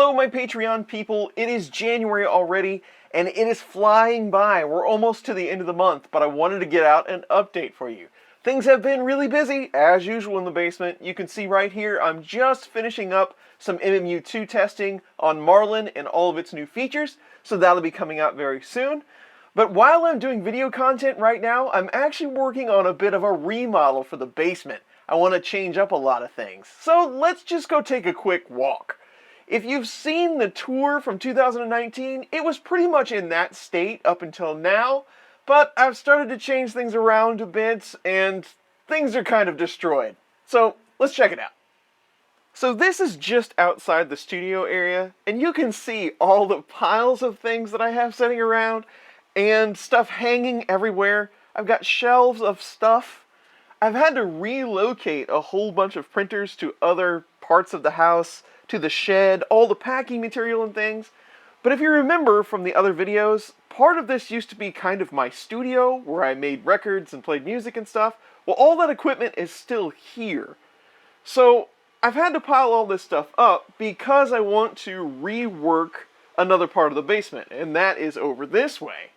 Hello my Patreon people, it is January already, and it is flying by. We're almost to the end of the month, but I wanted to get out an update for you. Things have been really busy, as usual in the basement. You can see right here, I'm just finishing up some MMU2 testing on Marlin and all of its new features, so that'll be coming out very soon. But while I'm doing video content right now, I'm actually working on a bit of a remodel for the basement. I want to change up a lot of things. So let's just go take a quick walk. If you've seen the tour from 2019, it was pretty much in that state up until now, but I've started to change things around a bit, and things are kind of destroyed. So let's check it out. So this is just outside the studio area, and you can see all the piles of things that I have sitting around, and stuff hanging everywhere. I've got shelves of stuff. I've had to relocate a whole bunch of printers to other parts of the house, to the shed, all the packing material and things. But if you remember from the other videos, part of this used to be kind of my studio where I made records and played music and stuff. Well, all that equipment is still here. So I've had to pile all this stuff up because I want to rework another part of the basement, and that is over this way.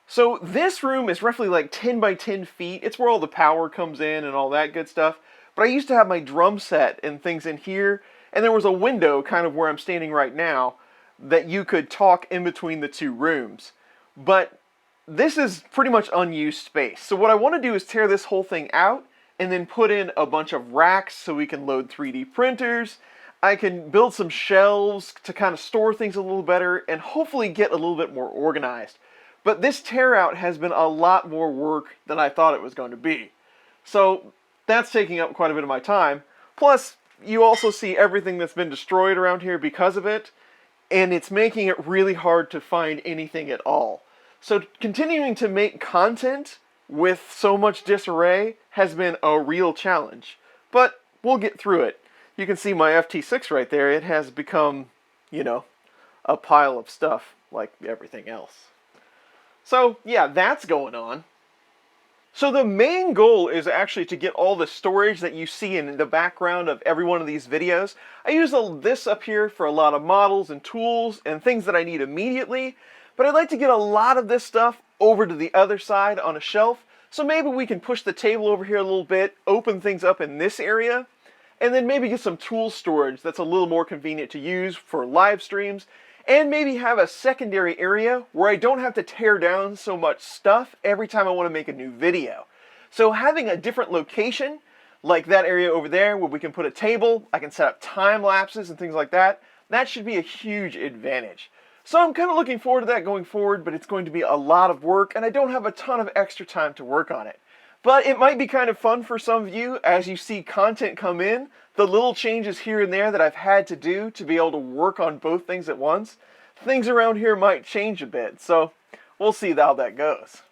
So this room is roughly like 10 by 10 feet. It's where all the power comes in and all that good stuff. But I used to have my drum set and things in here, and there was a window kind of where I'm standing right now that you could talk in between the two rooms. But this is pretty much unused space. So what I want to do is tear this whole thing out and then put in a bunch of racks so we can load 3D printers. I can build some shelves to kind of store things a little better and hopefully get a little bit more organized. But this tear out has been a lot more work than I thought it was going to be. So that's taking up quite a bit of my time. Plus, you also see everything that's been destroyed around here because of it, and it's making it really hard to find anything at all. So continuing to make content with so much disarray has been a real challenge. But we'll get through it. You can see my FT6 right there. It has become, you know, a pile of stuff like everything else. So yeah, that's going on. So the main goal is actually to get all the storage that you see in the background of every one of these videos. I use this up here for a lot of models and tools and things that I need immediately, but I'd like to get a lot of this stuff over to the other side on a shelf, so maybe we can push the table over here a little bit, open things up in this area, and then maybe get some tool storage that's a little more convenient to use for live streams, and maybe have a secondary area where I don't have to tear down so much stuff every time I want to make a new video. So having a different location, like that area over there where we can put a table, I can set up time lapses and things like that, that should be a huge advantage. So I'm kind of looking forward to that going forward, but it's going to be a lot of work and I don't have a ton of extra time to work on it. But it might be kind of fun for some of you as you see content come in, the little changes here and there that I've had to do to be able to work on both things at once. Things around here might change a bit, so we'll see how that goes.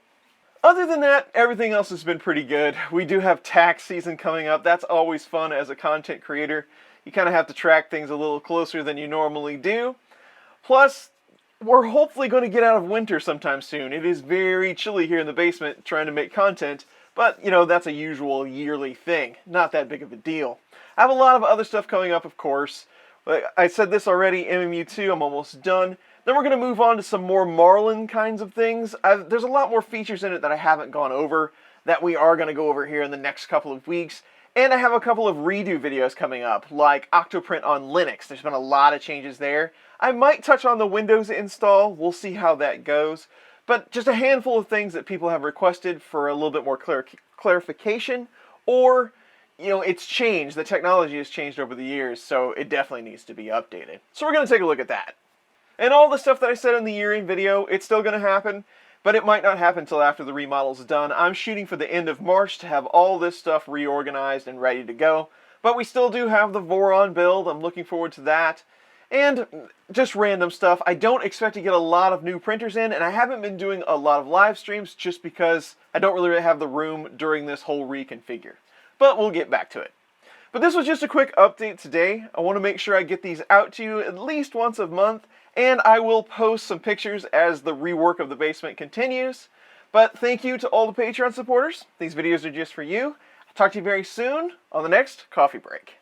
Other than that, everything else has been pretty good. We do have tax season coming up. That's always fun as a content creator. You kind of have to track things a little closer than you normally do. Plus, we're hopefully going to get out of winter sometime soon. It is very chilly here in the basement trying to make content, but you know, that's a usual yearly thing. Not that big of a deal. I have a lot of other stuff coming up, of course. I said this already, MMU2, I'm almost done. Then we're going to move on to some more Marlin kinds of things. There's a lot more features in it that I haven't gone over that we are going to go over here in the next couple of weeks. And I have a couple of redo videos coming up, like Octoprint on Linux. There's been a lot of changes there. I might touch on the Windows install. We'll see how that goes. But just a handful of things that people have requested for a little bit more clarification, or you know, it's changed. The technology has changed over the years, so it definitely needs to be updated. So we're going to take a look at that. And all the stuff that I said in the year-end video, it's still going to happen, but it might not happen until after the remodel's done. I'm shooting for the end of March to have all this stuff reorganized and ready to go. But we still do have the Voron build. I'm looking forward to that. And just random stuff. I don't expect to get a lot of new printers in, and I haven't been doing a lot of live streams just because I don't really have the room during this whole reconfigure. But we'll get back to it. But this was just a quick update today. I want to make sure I get these out to you at least once a month, and I will post some pictures as the rework of the basement continues. But thank you to all the Patreon supporters. These videos are just for you. I'll talk to you very soon on the next coffee break.